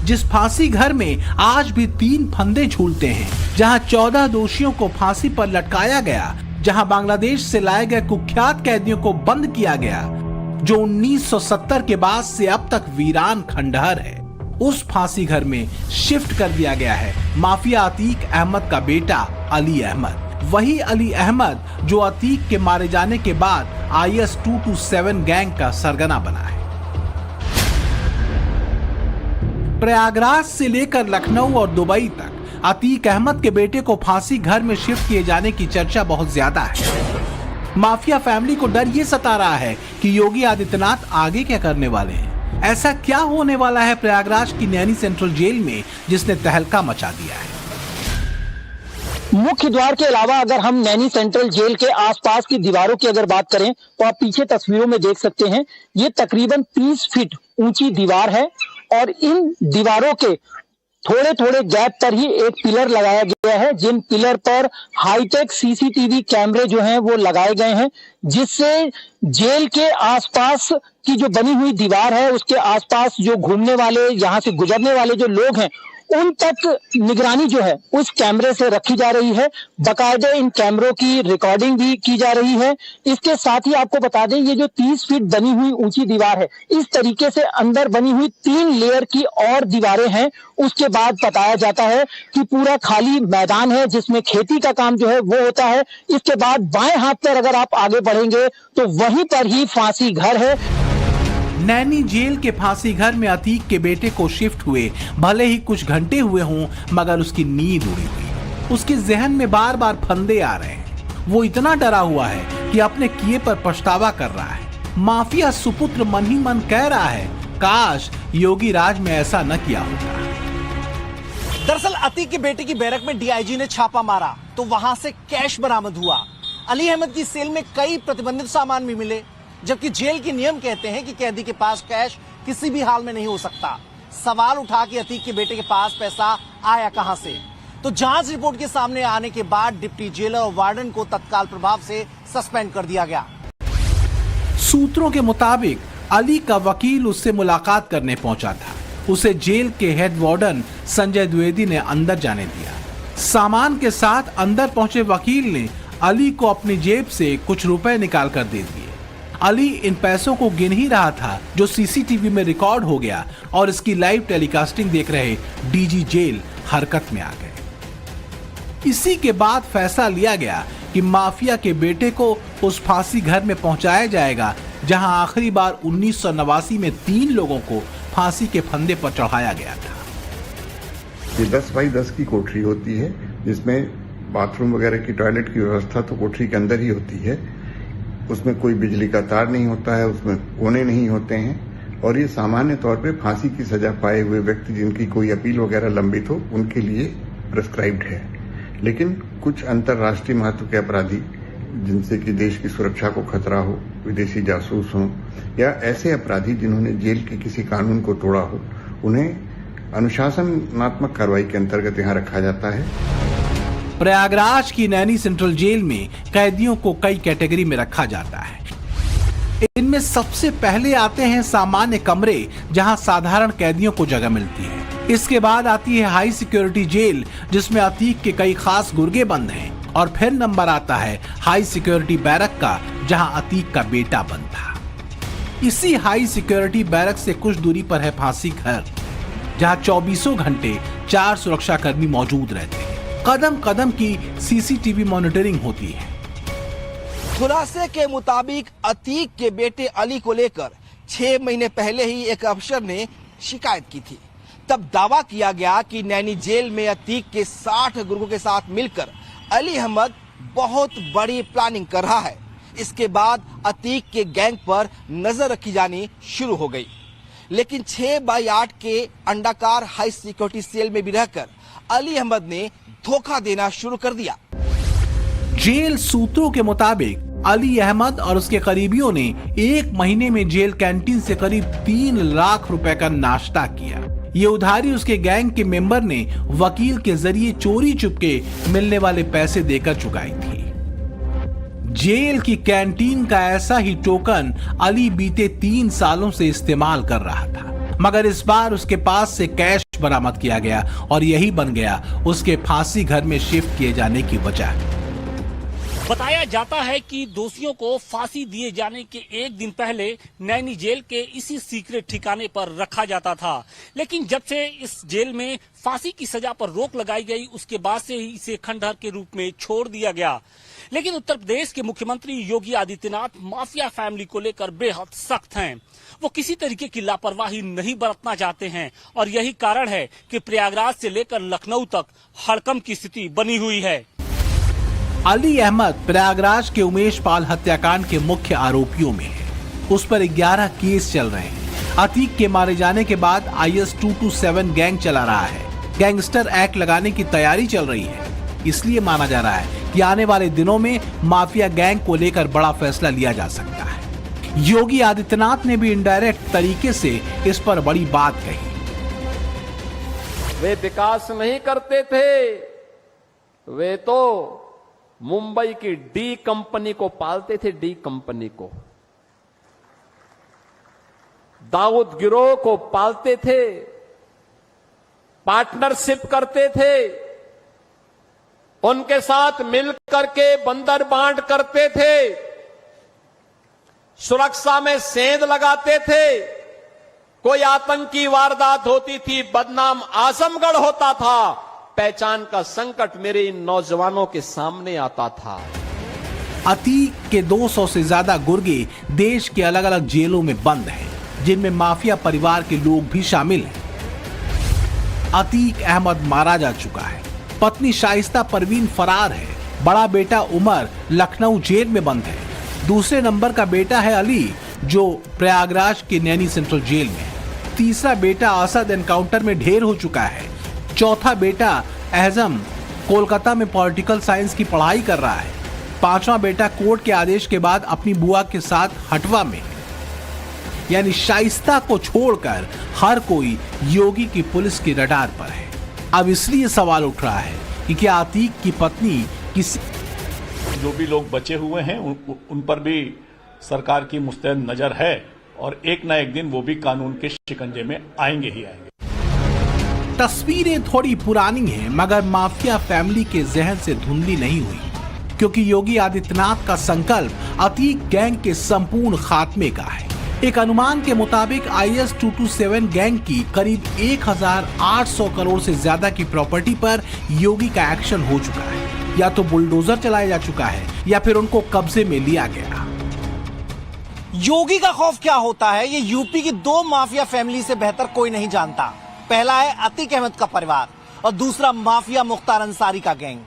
जिस फांसी घर में आज भी 3 फंदे झूलते हैं, जहां 14 दोषियों को फांसी पर लटकाया गया, जहां बांग्लादेश से लाए गए कुख्यात कैदियों को बंद किया गया, जो 1970 के बाद से अब तक वीरान खंडहर है, उस फांसी घर में शिफ्ट कर दिया गया है माफिया अतीक अहमद का बेटा अली अहमद। वही अली अहमद जो अतीक के मारे जाने के बाद IS 227 गैंग का सरगना बना है। प्रयागराज से लेकर लखनऊ और दुबई तक अतीक अहमद के बेटे को फांसी घर में शिफ्ट किए जाने की चर्चा बहुत ज्यादा है। माफिया फैमिली को डर ये सता रहा है कि योगी आदित्यनाथ आगे क्या करने वाले हैं। ऐसा क्या होने वाला है प्रयागराज की नैनी सेंट्रल जेल में जिसने तहलका मचा दिया है। मुख्य द्वार के अलावा अगर हम नैनी सेंट्रल जेल के आसपास की दीवारों की अगर बात करें तो आप पीछे तस्वीरों में देख सकते हैं, ये तकरीबन 30 फीट ऊंची दीवार है और इन दीवारों के थोड़े थोड़े गैप पर ही एक पिलर लगाया गया है, जिन पिलर पर हाईटेक CCTV कैमरे जो हैं वो लगाए गए हैं, जिससे जेल के आसपास की जो बनी हुई दीवार है उसके आसपास जो घूमने वाले, यहाँ से गुजरने वाले जो लोग हैं उन तक निगरानी जो है उस कैमरे से रखी जा रही है। बाकायदे इन कैमरों की रिकॉर्डिंग भी की जा रही है। इसके साथ ही आपको बता दें, ये जो 30 फीट बनी हुई ऊंची दीवार है, इस तरीके से अंदर बनी हुई 3 लेयर की और दीवारें हैं। उसके बाद बताया जाता है कि पूरा खाली मैदान है जिसमें खेती का काम जो है वो होता है। इसके बाद बाएं हाथ पर अगर आप आगे बढ़ेंगे तो वहीं पर ही फांसी घर है। नैनी जेल के फांसी घर में अतीक के बेटे को शिफ्ट हुए भले ही कुछ घंटे हुए हों, मगर उसकी नींद उड़ी हुई। उसके जहन में बार बार फंदे आ रहे हैं। वो इतना डरा हुआ है कि अपने किए पर पछतावा कर रहा है। माफिया सुपुत्र मन ही मन कह रहा है, काश योगी राज में ऐसा न किया होता। दरअसल अतीक के बेटे की बैरक में DIG ने छापा मारा तो वहां से कैश बरामद हुआ। अली अहमद की सेल में कई प्रतिबंधित सामान भी मिले, जबकि जेल के नियम कहते हैं कि कैदी के पास कैश किसी भी हाल में नहीं हो सकता। सवाल उठा कि अतीक के बेटे के पास पैसा आया कहां से। तो जांच रिपोर्ट के सामने आने के बाद डिप्टी जेलर और वार्डन को तत्काल प्रभाव से सस्पेंड कर दिया गया। सूत्रों के मुताबिक अली का वकील उससे मुलाकात करने पहुंचा था। उसे जेल के हेड वार्डन संजय द्विवेदी ने अंदर जाने दिया। सामान के साथ अंदर पहुंचे वकील ने अली को अपनी जेब से कुछ रुपए निकाल कर दे दिए। अली इन पैसों को गिन ही रहा था जो CCTV में रिकॉर्ड हो गया और इसकी लाइव टेलीकास्टिंग देख रहे DG जेल हरकत में आ गए। इसी के बाद फैसला लिया गया कि माफिया के बेटे को उस फांसी घर में पहुंचाया जाएगा जहां आखिरी बार 1989 में 3 लोगों को फांसी के फंदे पर चढ़ाया गया था। ये 10 बाई 10 की कोठरी होती है जिसमें बाथरूम वगैरह की, टॉयलेट की व्यवस्था तो कोठरी के अंदर ही होती है। उसमें कोई बिजली का तार नहीं होता है, उसमें कोने नहीं होते हैं और ये सामान्य तौर पे फांसी की सजा पाए हुए व्यक्ति जिनकी कोई अपील वगैरह लंबित हो उनके लिए प्रिस्क्राइब्ड है। लेकिन कुछ अंतर्राष्ट्रीय महत्व के अपराधी जिनसे कि देश की सुरक्षा को खतरा हो, विदेशी जासूस हों या ऐसे अपराधी जिन्होंने जेल के किसी कानून को तोड़ा हो, उन्हें अनुशासनात्मक कार्रवाई के अंतर्गत यहाँ रखा जाता है। प्रयागराज की नैनी सेंट्रल जेल में कैदियों को कई कैटेगरी में रखा जाता है। इनमें सबसे पहले आते हैं सामान्य कमरे जहां साधारण कैदियों को जगह मिलती है। इसके बाद आती है हाई सिक्योरिटी जेल जिसमें अतीक के कई खास गुर्गे बंद हैं और फिर नंबर आता है हाई सिक्योरिटी बैरक का जहां अतीक का बेटा बंद था। इसी हाई सिक्योरिटी बैरक से कुछ दूरी पर है फांसी घर जहां 24 घंटे 4 सुरक्षाकर्मी मौजूद रहते हैं। कदम कदम की CCTV मॉनिटरिंग होती है। खुलासे के मुताबिक अतीक के बेटे अली को लेकर 6 महीने पहले ही एक अफसर ने शिकायत की थी। तब दावा किया गया कि नैनी जेल में अतीक के 60 गुर्गों के साथ मिलकर अली अहमद बहुत बड़ी प्लानिंग कर रहा है। इसके बाद अतीक के गैंग पर नजर रखी जानी शुरू हो गई। लेकिन 6 बाई 8 के अंडाकार हाई सिक्योरिटी सेल में भी रहकर अली अहमद ने धोखा देना शुरू कर दिया। जेल सूत्रों के मुताबिक अली अहमद और उसके करीबियों ने 1 महीने में जेल कैंटीन से करीब 3 लाख रुपए का नाश्ता किया। ये उधारी उसके गैंग के मेंबर ने वकील के जरिए चोरी चुपके मिलने वाले पैसे देकर चुकाई थी। जेल की कैंटीन का ऐसा ही टोकन अली बीते 3 सालों से इस्तेमाल कर रहा था, मगर इस बार उसके पास से कैश बरामद किया गया और यही बन गया उसके फांसी घर में शिफ्ट किए जाने की वजह। बताया जाता है कि दोषियों को फांसी दिए जाने के एक दिन पहले नैनी जेल के इसी सीक्रेट ठिकाने पर रखा जाता था, लेकिन जब से इस जेल में फांसी की सजा पर रोक लगाई गई उसके बाद से ही इसे खंडहर के रूप में छोड़ दिया गया। लेकिन उत्तर प्रदेश के मुख्यमंत्री योगी आदित्यनाथ माफिया फैमिली को लेकर बेहद सख्त हैं। वो किसी तरीके की लापरवाही नहीं बरतना चाहते हैं और यही कारण है कि प्रयागराज से लेकर लखनऊ तक हड़कंप की स्थिति बनी हुई है। अली अहमद प्रयागराज के उमेश पाल हत्याकांड के मुख्य आरोपियों में है। उस पर 11 केस चल रहे हैं। अतीक के मारे जाने के बाद IS 227 गैंग चला रहा है। गैंगस्टर एक्ट लगाने की तैयारी चल रही है। इसलिए माना जा रहा है कि आने वाले दिनों में माफिया गैंग को लेकर बड़ा फैसला लिया जा सकता है। योगी आदित्यनाथ ने भी इनडायरेक्ट तरीके से इस पर बड़ी बात कही। वे विकास नहीं करते थे, वे तो मुंबई की डी कंपनी को पालते थे, डी कंपनी को, दाऊद गिरोह को पालते थे, पार्टनरशिप करते थे, उनके साथ मिलकर के बंदर बांट करते थे, सुरक्षा में सेंध लगाते थे। कोई आतंकी वारदात होती थी, बदनाम आजमगढ़ होता था, पहचान का संकट मेरे इन नौजवानों के सामने आता था। अतीक के 200 से ज्यादा गुर्गे देश के अलग अलग जेलों में बंद हैं, जिनमें माफिया परिवार के लोग भी शामिल हैं। अतीक अहमद मारा जा चुका है, पत्नी शाइस्ता परवीन फरार है, बड़ा बेटा उमर लखनऊ जेल में बंद है, दूसरे नंबर का बेटा है अली जो प्रयागराज के नैनी सेंट्रल जेल में, तीसरा बेटा असद एनकाउंटर में ढेर हो चुका है, चौथा बेटा एहजम कोलकाता में पॉलिटिकल साइंस की पढ़ाई कर रहा है, पांचवा बेटा कोर्ट के आदेश के बाद अपनी बुआ के साथ हटवा में। यानी शाइस्ता को छोड़कर हर कोई योगी की पुलिस के रडार पर है। अब इसलिए सवाल उठ रहा है कि क्या अतीक की पत्नी किसी जो भी लोग बचे हुए हैं उन पर भी सरकार की मुस्तैद नजर है और एक ना एक दिन वो भी कानून के शिकंजे में आएंगे ही आएंगे। तस्वीरें थोड़ी पुरानी हैं, मगर माफिया फैमिली के जहन से धुंधली नहीं हुई, क्योंकि योगी आदित्यनाथ का संकल्प अतीक गैंग के संपूर्ण खात्मे का है। एक अनुमान के मुताबिक IS 227 गैंग की करीब 1800 करोड़ से ज्यादा की प्रॉपर्टी पर योगी का एक्शन हो चुका है। या तो बुलडोजर चलाया जा चुका है या फिर उनको कब्जे में लिया गया। योगी का खौफ क्या होता है, ये यूपी की 2 माफिया फैमिली से बेहतर कोई नहीं जानता। पहला है अतीक अहमद का परिवार और दूसरा माफिया मुख्तार अंसारी का गैंग।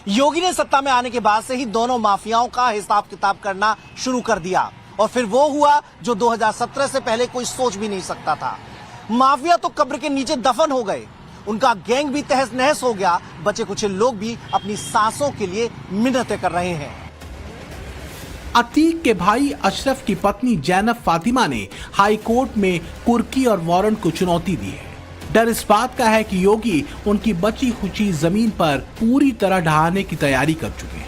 योगी ने सत्ता में आने के बाद से ही दोनों माफियाओं का हिसाब किताब करना शुरू कर दिया और फिर वो हुआ जो 2017 से पहले कोई सोच भी नहीं सकता था। माफिया तो कब्र के नीचे दफन हो गए, उनका गैंग भी तहस नहस हो गया, बचे कुछ लोग भी अपनी सांसों के लिए मिन्नतें कर रहे हैं। अतीक के भाई अशरफ की पत्नी जैनब फातिमा ने हाई कोर्ट में कुर्की और वारंट को चुनौती दी है। डर इस बात का है कि योगी उनकी बची खुची जमीन पर पूरी तरह ढहाने की तैयारी कर चुके हैं।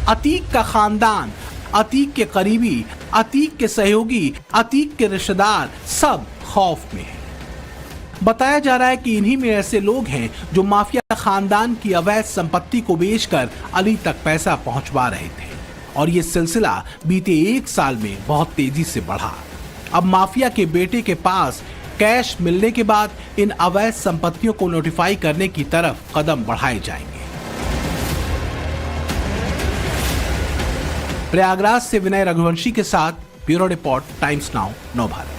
अतीक का खानदान, अतीक के करीबी, अतीक के सहयोगी, अतीक के रिश्तेदार सब खौफ में हैं। बताया जा रहा है कि इन्हीं में ऐसे लोग हैं जो माफिया खानदान की अवैध संपत्ति को बेचकर अली तक पैसा पहुंचवा रहे थे और ये सिलसिला बीते 1 साल में बहुत तेजी से बढ़ा। अब माफिया के बेटे के पास कैश मिलने के बाद इन अवैध संपत्तियों को नोटिफाई करने की तरफ कदम बढ़ाए जाएंगे। प्रयागराज से विनय रघुवंशी के साथ ब्यूरो रिपोर्ट, टाइम्स नाउ, नव भारत।